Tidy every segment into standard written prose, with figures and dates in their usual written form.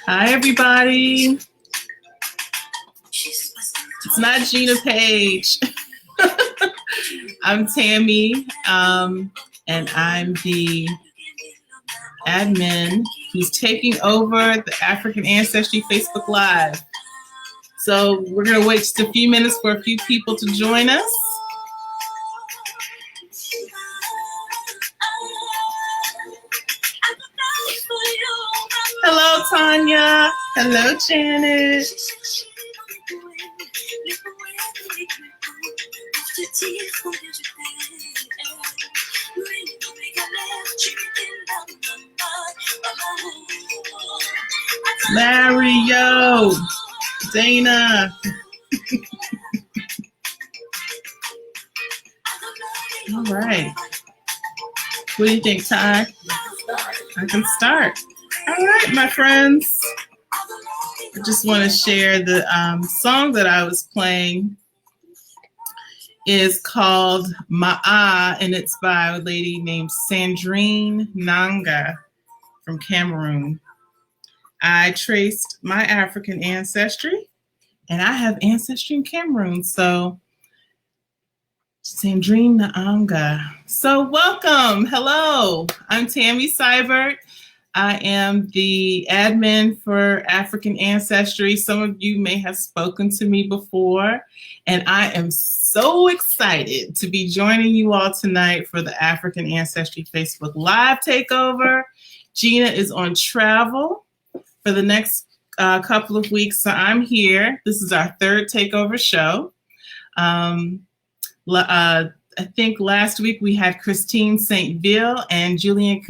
Hi, everybody. It's not Gina Page. I'm Tammy, and I'm the admin who's taking over the African Ancestry Facebook Live. So we're going to wait just a few minutes for a few people to join us. Hello, Tanya. Hello, Janet. Mario, Dana. All right. What do you think, Ty? I can start. All right, my friends. I just want to share the song that I was playing is called Ma'a, and it's by a lady named Sandrine Nanga from Cameroon. I traced my African ancestry, and I have ancestry in Cameroon. So, Sandrine Nanga. So, welcome. Hello. I'm Tammy Sibert. I am the admin for African Ancestry. Some of you may have spoken to me before, and I am so excited to be joining you all tonight for the African Ancestry Facebook Live Takeover. Gina is on travel for the next couple of weeks, so I'm here. This is our third Takeover show. I think last week we had Christine St. Ville and Julian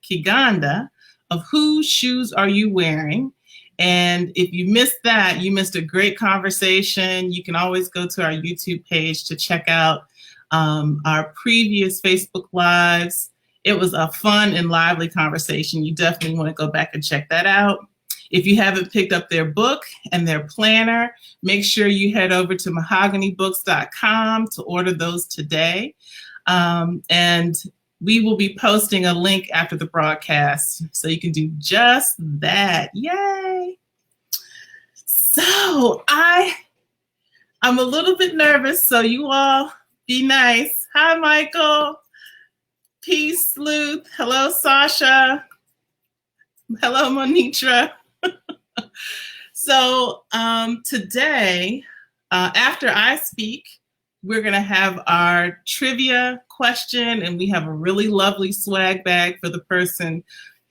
Kiganda of Whose Shoes Are You Wearing? And if you missed that, you missed a great conversation. You can always go to our YouTube page to check out our previous Facebook Lives. It was a fun and lively conversation. You definitely want to go back and check that out. If you haven't picked up their book and their planner, make sure you head over to mahoganybooks.com to order those today. And we will be posting a link after the broadcast, so you can do just that. Yay! So I'm a little bit nervous, so you all be nice. Hi, Michael. Peace, Sleuth. Hello, Sasha. Hello, Monitra. So today, after I speak, we're going to have our trivia question, and we have a really lovely swag bag for the person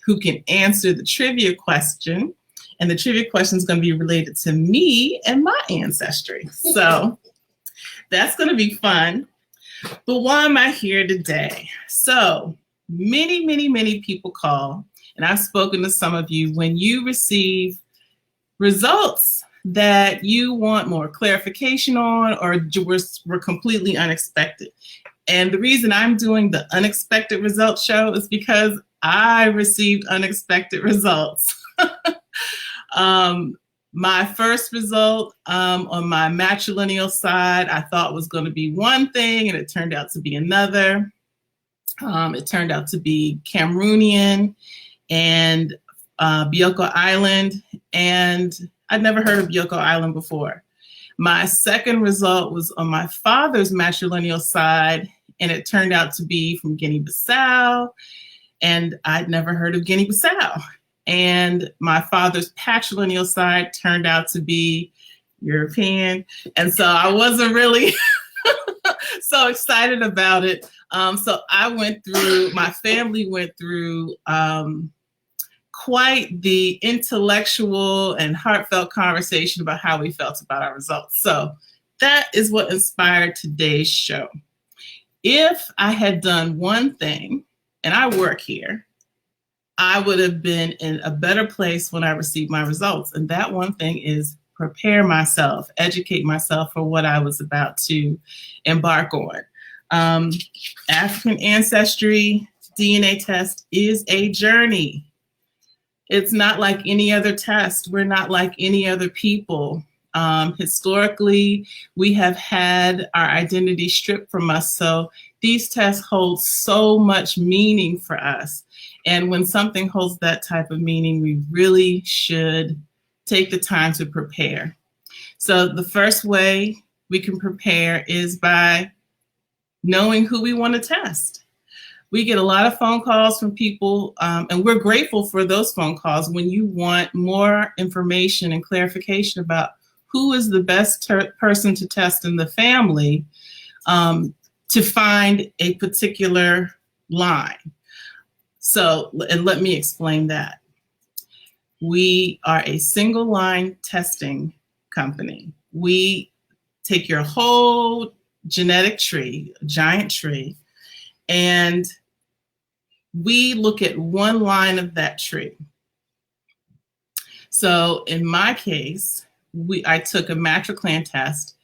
who can answer the trivia question. And the trivia question is going to be related to me and my ancestry. So that's going to be fun. But why am I here today? So many people call, and I've spoken to some of you, when you receive results that you want more clarification on or were completely unexpected. And the reason I'm doing the unexpected results show is because I received unexpected results. My first result on my matrilineal side, I thought was going to be one thing, and it turned out to be another. It turned out to be Cameroonian and Bioko Island, and I'd never heard of Bioko Island before. My second result was on my father's matrilineal side, and it turned out to be from Guinea-Bissau, and I'd never heard of Guinea-Bissau. And my father's patrilineal side turned out to be European, and so I wasn't really so excited about it. So my family went through quite the intellectual and heartfelt conversation about how we felt about our results. So that is what inspired today's show. If I had done one thing, and I work here, I would have been in a better place when I received my results. And that one thing is prepare myself, educate myself for what I was about to embark on. African Ancestry DNA test is a journey. It's not like any other test. We're not like any other people. Historically, we have had our identity stripped from us. So these tests hold so much meaning for us. And when something holds that type of meaning, we really should take the time to prepare. So the first way we can prepare is by knowing who we want to test. We get a lot of phone calls from people, and we're grateful for those phone calls when you want more information and clarification about who is the best person to test in the family to find a particular line. So, and let me explain that. We are a single line testing company. We take your whole genetic tree, a giant tree, and we look at one line of that tree. So in my case, I took a matriclan test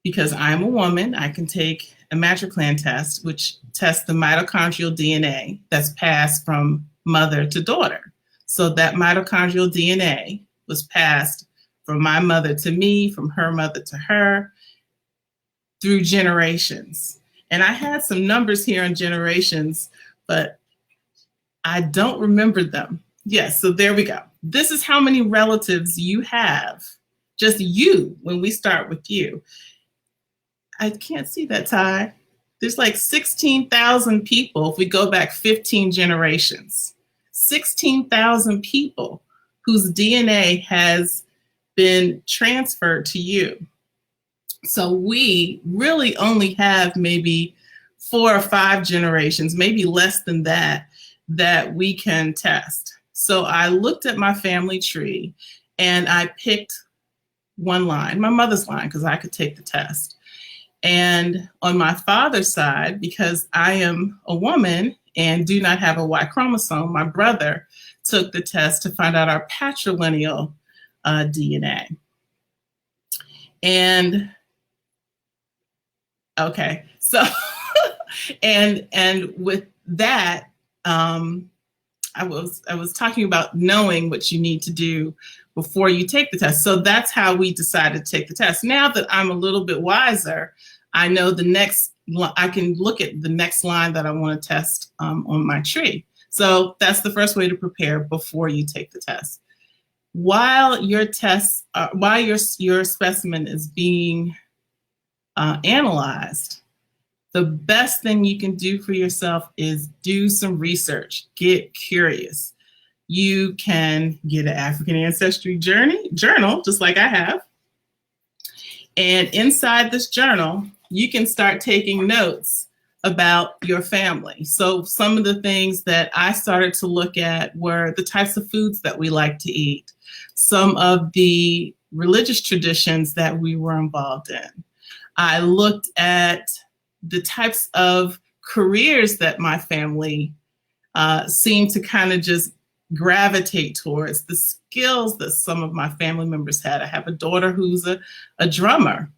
because I'm a woman. I can take a matriclan test, which tests the mitochondrial DNA that's passed from mother to daughter. So that mitochondrial DNA was passed from my mother to me, from her mother to her, through generations. And I had some numbers here on generations, but I don't remember them. Yes, so there we go. This is how many relatives you have, just you, when we start with you. I can't see that, Ty. There's like 16,000 people if we go back 15 generations. 16,000 people whose DNA has been transferred to you. So we really only have maybe 4 or 5 generations, maybe less than that, that we can test. So I looked at my family tree and I picked one line, my mother's line, because I could take the test. And on my father's side, because I am a woman and do not have a Y chromosome, my brother took the test to find out our patrilineal DNA. And okay, so and with that, I was talking about knowing what you need to do before you take the test. So that's how we decided to take the test. Now that I'm a little bit wiser, I know I can look at the next line that I want to test on my tree. So that's the first way to prepare before you take the test. While your specimen is being analyzed, the best thing you can do for yourself is do some research, get curious. You can get an African Ancestry journal, just like I have. And inside this journal, you can start taking notes about your family. So some of the things that I started to look at were the types of foods that we like to eat, some of the religious traditions that we were involved in. I looked at the types of careers that my family seemed to kind of just gravitate towards, the skills that some of my family members had. I have a daughter who's a drummer.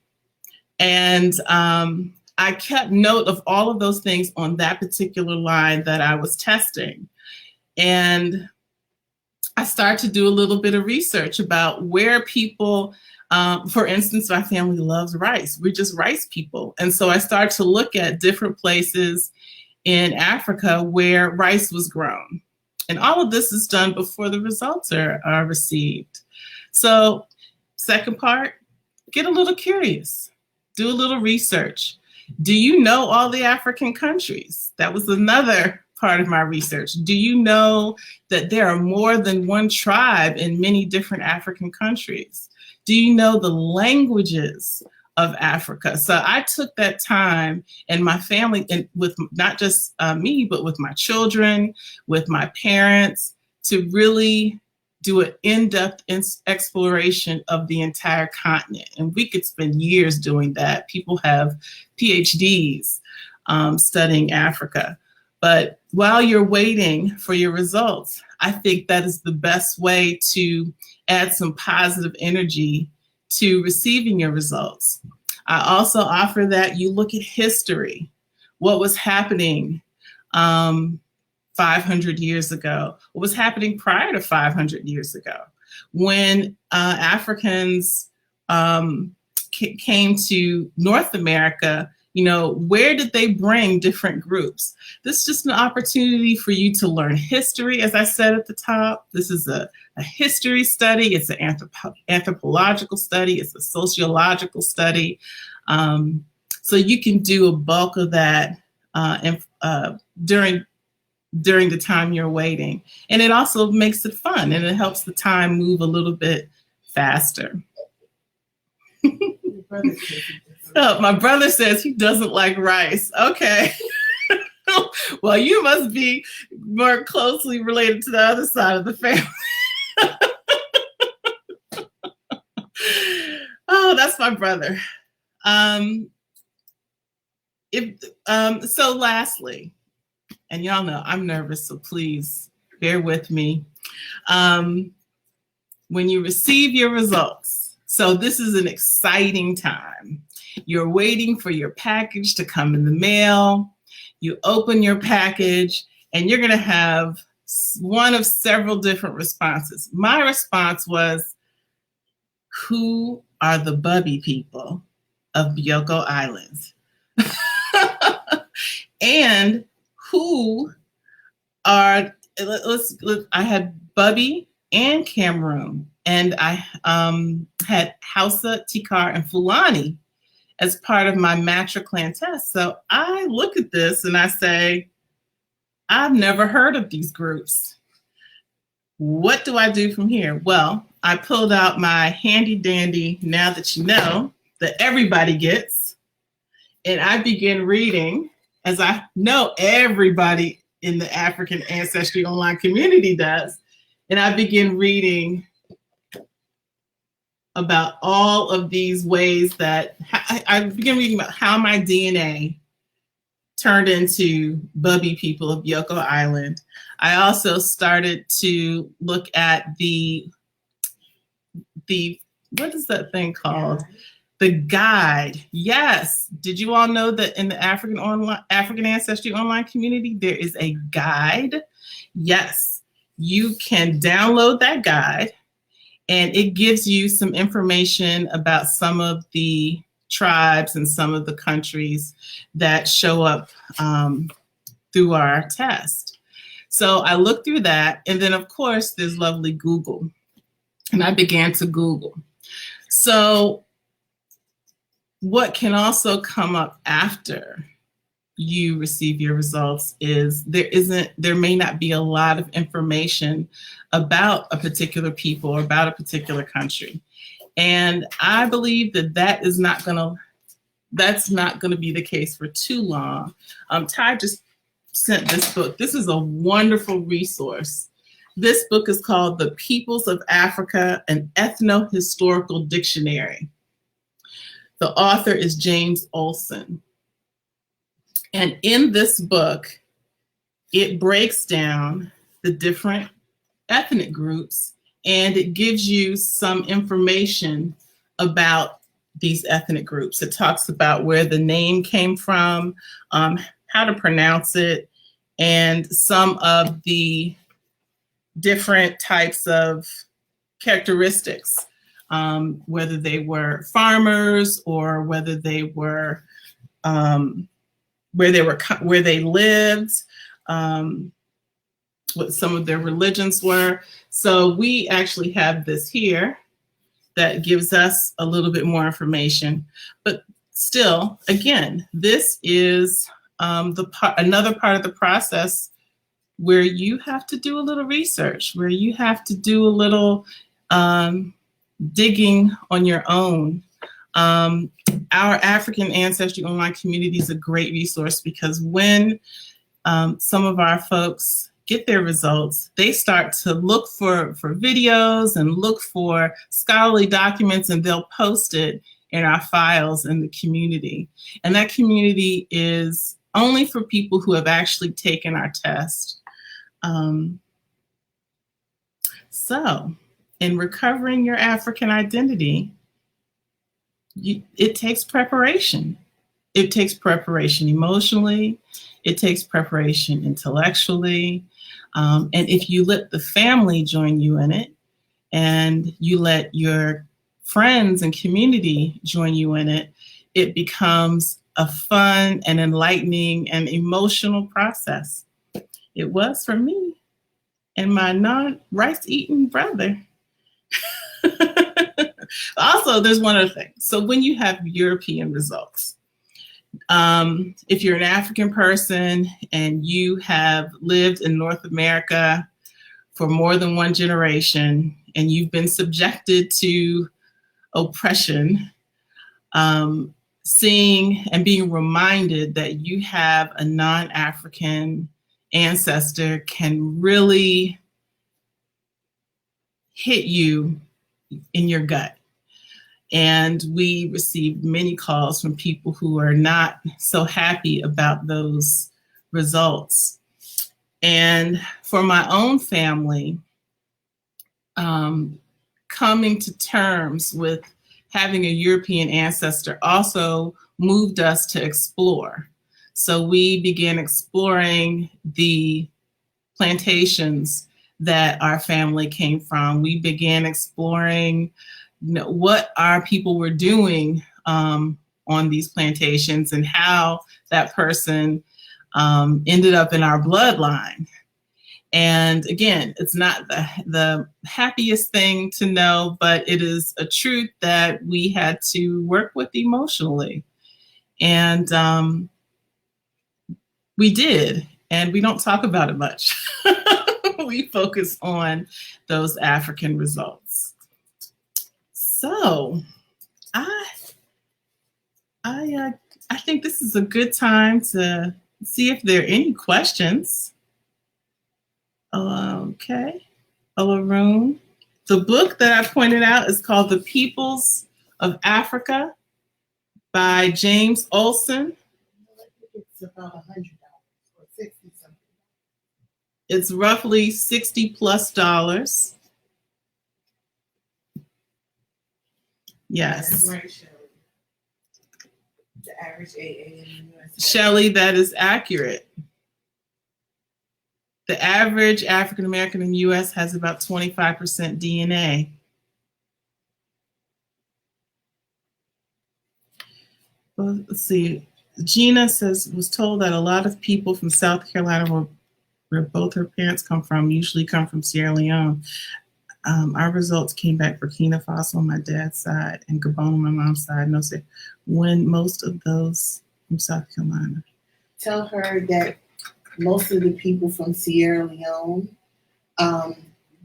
And I kept note of all of those things on that particular line that I was testing. And I started to do a little bit of research about where people, for instance, my family loves rice. We're just rice people. And so I started to look at different places in Africa where rice was grown. And all of this is done before the results are received. So second part, get a little curious, do a little research. Do you know all the African countries? That was another part of my research. Do you know that there are more than one tribe in many different African countries? Do you know the languages of Africa? So I took that time, and my family, and with not just me, but with my children, with my parents, to really do an in-depth exploration of the entire continent. And we could spend years doing that. People have PhDs studying Africa. But while you're waiting for your results, I think that is the best way to add some positive energy to receiving your results. I also offer that you look at history, what was happening 500 years ago, what was happening prior to 500 years ago, when Africans came to North America Where did they bring different groups? This is just an opportunity for you to learn history. As I said at the top, this is a history study. It's an anthropological study. It's a sociological study. So you can do a bulk of that during the time you're waiting. And it also makes it fun, and it helps the time move a little bit faster. Oh, my brother says he doesn't like rice. Okay. Well, you must be more closely related to the other side of the family. Oh, that's my brother. So lastly, and y'all know I'm nervous, so please bear with me. When you receive your results, so this is an exciting time. You're waiting for your package to come in the mail. You open your package, and you're going to have one of several different responses. My response was, who are the Bubby people of Bioko Islands? And who are, I had Bubby and Cameroon, and I had Hausa, Tikar, and Fulani as part of my matriclan test. So I look at this and I say, I've never heard of these groups. What do I do from here? Well, I pulled out my handy dandy Now That You Know that everybody gets, and I began reading, as I know everybody in the African Ancestry Online community does, and I began reading about all of these ways that I began reading about how my DNA turned into Bubby people of Bioko Island. I also started to look at the what is that thing called? The guide. Yes. Did you all know that in the African Ancestry Online community, there is a guide? Yes. You can download that guide, and it gives you some information about some of the tribes and some of the countries that show up through our test. So I looked through that, and then of course there's lovely Google, and I began to Google. So what can also come up after you receive your results is there may not be a lot of information about a particular people or about a particular country. And I believe that's not gonna be the case for too long. Ty just sent this book. This is a wonderful resource. This book is called The Peoples of Africa, an Ethno-Historical Dictionary. The author is James Olson. And in this book, it breaks down the different ethnic groups, and it gives you some information about these ethnic groups. It talks about where the name came from, how to pronounce it, and some of the different types of characteristics, whether they were farmers or whether they were where they lived, what some of their religions were. So we actually have this here that gives us a little bit more information. But still, again, this is another part of the process where you have to do a little research, where you have to do a little digging on your own. Our African Ancestry Online community is a great resource, because when some of our folks get their results, they start to look for videos and look for scholarly documents, and they'll post it in our files in the community. And that community is only for people who have actually taken our test. So in recovering your African identity, it takes preparation. It takes preparation emotionally. It takes preparation intellectually. And if you let the family join you in it, and you let your friends and community join you in it, it becomes a fun and enlightening and emotional process. It was for me and my non-rice eating brother. Also, there's one other thing. So when you have European results, if you're an African person and you have lived in North America for more than one generation and you've been subjected to oppression, seeing and being reminded that you have a non-African ancestor can really hit you in your gut. And we received many calls from people who are not so happy about those results. And for my own family, coming to terms with having a European ancestor also moved us to explore. So we began exploring the plantations that our family came from. We began exploring what our people were doing on these plantations and how that person ended up in our bloodline. And again, it's not the happiest thing to know, but it is a truth that we had to work with emotionally. And we did, and we don't talk about it much. We focus on those African results. So I think this is a good time to see if there are any questions. Okay, Olaroon. The book that I pointed out is called The Peoples of Africa by James Olson. It's about $100 or $60 something. It's roughly $60+. Yes. Right, Shelley. The average AA in the US. Shelley, that is accurate. The average African American in the US has about 25% DNA. Well, let's see. Gina says, was told that a lot of people from South Carolina, where both her parents come from, usually come from Sierra Leone. Our results came back Burkina Faso on my dad's side and Gabon on my mom's side. No, say when most of those from South Carolina. Tell her that most of the people from Sierra Leone,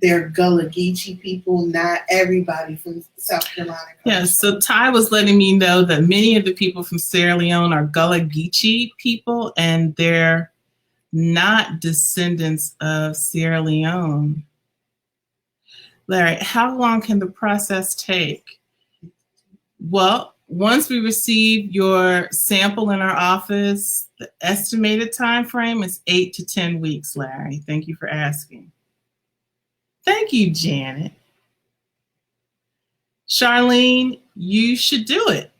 they're Gullah Geechee people, not everybody from South Carolina. Yes, so Ty was letting me know that many of the people from Sierra Leone are Gullah Geechee people, and they're not descendants of Sierra Leone. Larry, how long can the process take? Well, once we receive your sample in our office, the estimated time frame is 8 to 10 weeks, Larry. Thank you for asking. Thank you, Janet. Charlene, you should do it.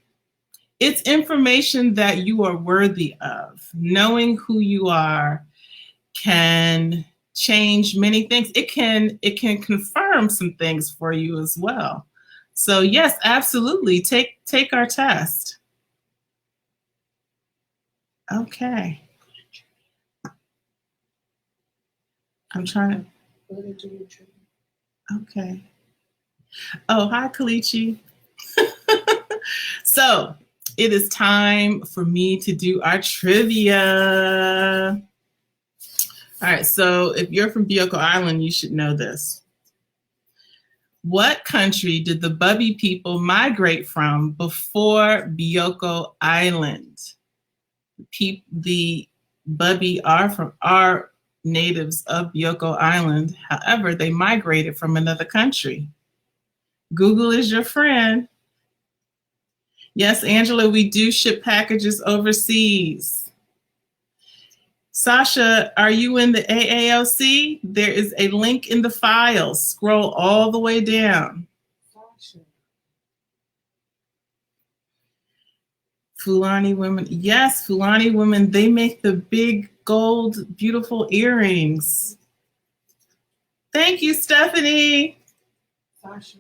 It's information that you are worthy of. Knowing who you are can change many things. It can confirm some things for you as well. So yes, absolutely. Take our test. Okay. I'm trying to. Okay. Oh, hi, Kalichi. So it is time for me to do our trivia. All right, so if you're from Bioko Island, you should know this. What country did the Bubi people migrate from before Bioko Island? The Bubi are natives of Bioko Island. However, they migrated from another country. Google is your friend. Yes, Angela, we do ship packages overseas. Sasha, are you in the AAOC? There is a link in the file. Scroll all the way down. Fulani women. Yes, Fulani women, they make the big gold, beautiful earrings. Thank you, Stephanie. Sasha.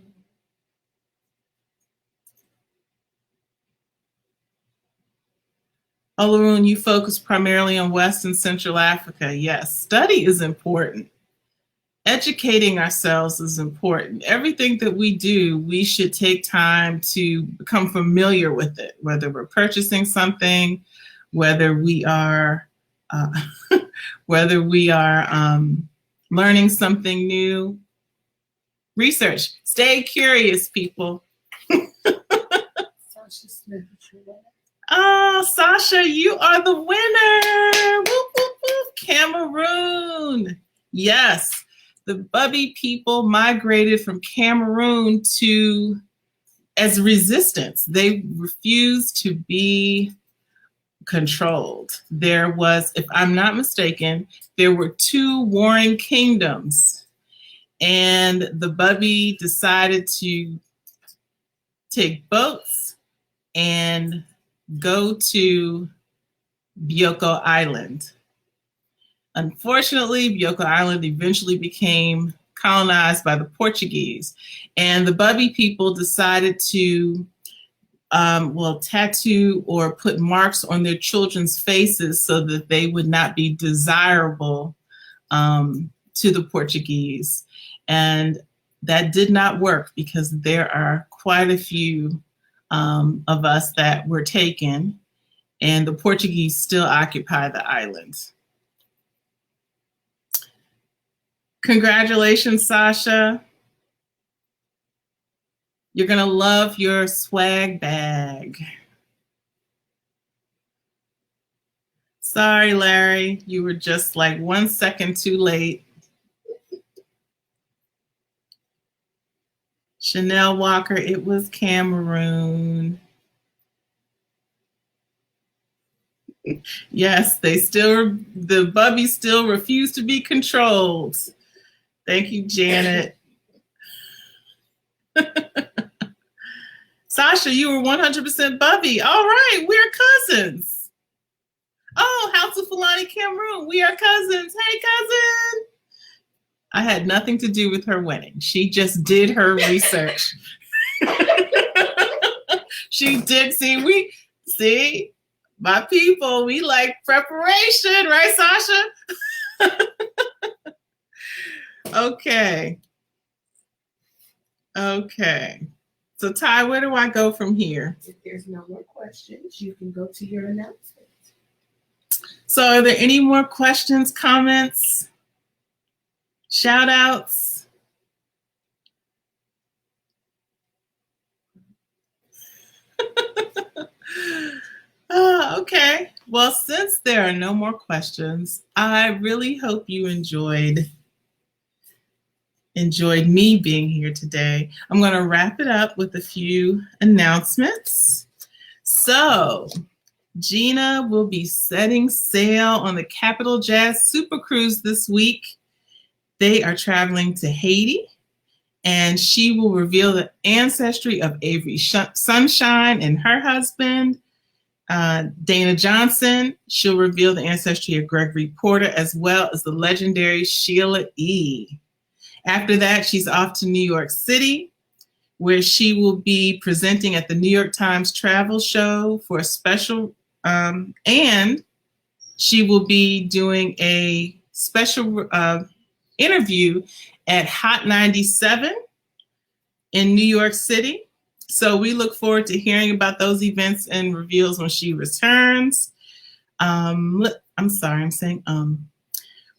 Olaroon, you focus primarily on West and Central Africa. Yes, study is important. Educating ourselves is important. Everything that we do, we should take time to become familiar with it, whether we're purchasing something, whether we are uh, whether we are learning something new. Research. Stay curious, people. Oh, Sasha, you are the winner. Whoop, whoop, whoop. Cameroon. Yes, the Bubby people migrated from Cameroon to as resistance. They refused to be controlled. There was, if I'm not mistaken, there were two warring kingdoms, and the Bubby decided to take boats and go to Bioko Island. Unfortunately, Bioko Island eventually became colonized by the Portuguese, and the Bubby people decided to tattoo or put marks on their children's faces so that they would not be desirable to the Portuguese. And that did not work because there are quite a few of us that were taken, and the Portuguese still occupy the island. Congratulations, Sasha. You're gonna love your swag bag. Sorry, Larry, you were just like 1 second too late. Chanel Walker, it was Cameroon. Yes, the Bubby still refuse to be controlled. Thank you, Janet. Sasha, you were 100% Bubby. All right, we're cousins. Oh, House of Fulani Cameroon, we are cousins. Hey, cousin. I had nothing to do with her winning. She just did her research. She did. See, my people, we like preparation, right, Sasha? Okay. So Ty, where do I go from here? If there's no more questions, you can go to your announcement. So are there any more questions, comments, shout outs? Okay. Well, since there are no more questions, I really hope you enjoyed me being here today. I'm going to wrap it up with a few announcements. So, Gina will be setting sail on the Capital Jazz Super Cruise this week. They are traveling to Haiti, and she will reveal the ancestry of Avery Sunshine and her husband, Dana Johnson. She'll reveal the ancestry of Gregory Porter, as well as the legendary Sheila E. After that, she's off to New York City, where she will be presenting at the New York Times Travel Show for a special, and she will be doing a special interview at Hot 97 in New York City. So we look forward to hearing about those events and reveals when she returns.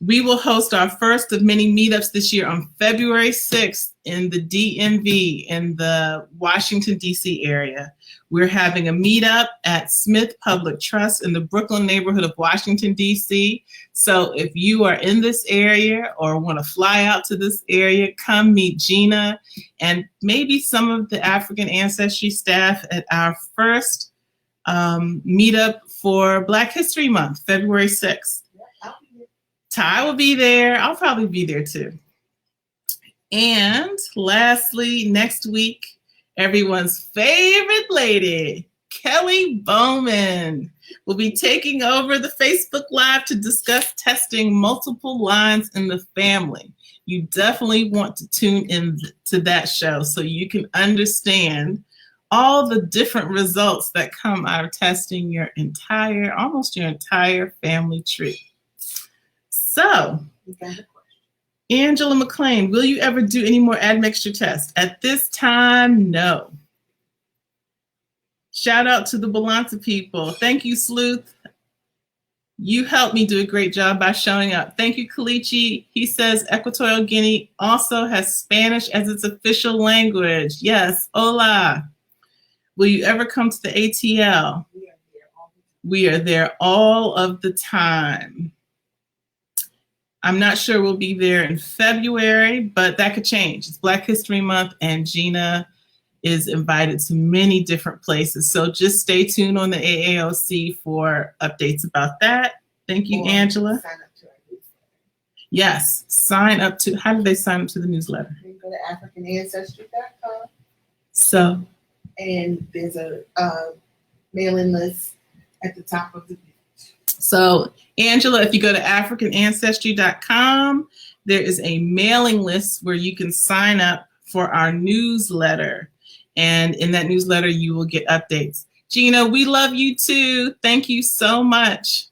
We will host our first of many meetups this year on February 6th in the DMV in the Washington, D.C. area. We're having a meetup at Smith Public Trust in the Brooklyn neighborhood of Washington, D.C. So if you are in this area or want to fly out to this area, come meet Gina and maybe some of the African ancestry staff at our first meetup for Black History Month, February 6th. Ty will be there. I'll probably be there too. And lastly, next week, everyone's favorite lady, Kelly Bowman, will be taking over the Facebook Live to discuss testing multiple lines in the family. You definitely want to tune in to that show so you can understand all the different results that come out of testing almost your entire family tree. So, Angela McLean, will you ever do any more admixture tests? At this time, no. Shout out to the Balanta people. Thank you, Sleuth. You helped me do a great job by showing up. Thank you, Kalichi. He says Equatorial Guinea also has Spanish as its official language. Yes, hola. Will you ever come to the ATL? We are there all of the time. I'm not sure we'll be there in February, but that could change. It's Black History Month, and Gina is invited to many different places. So just stay tuned on the AAOC for updates about that. Thank you, Angela. Sign up to our newsletter. Yes, sign up to, how do they sign up to the newsletter? You go to AfricanAncestry.com. So. And there's a mailing list at the top of the page. So, Angela, if you go to AfricanAncestry.com, there is a mailing list where you can sign up for our newsletter. And in that newsletter, you will get updates. Gina, we love you too. Thank you so much.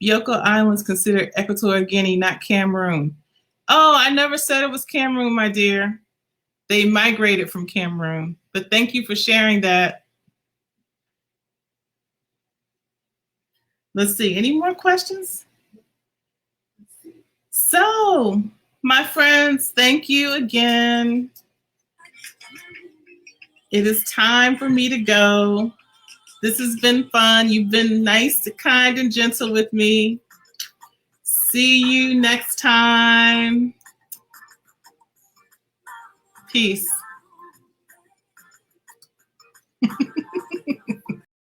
Bioko Islands considered Equatorial Guinea, not Cameroon. Oh, I never said it was Cameroon, my dear. They migrated from Cameroon. But thank you for sharing that. Let's see, any more questions? So, my friends, thank you again. It is time for me to go. This has been fun. You've been nice, kind, and gentle with me. See you next time. Peace.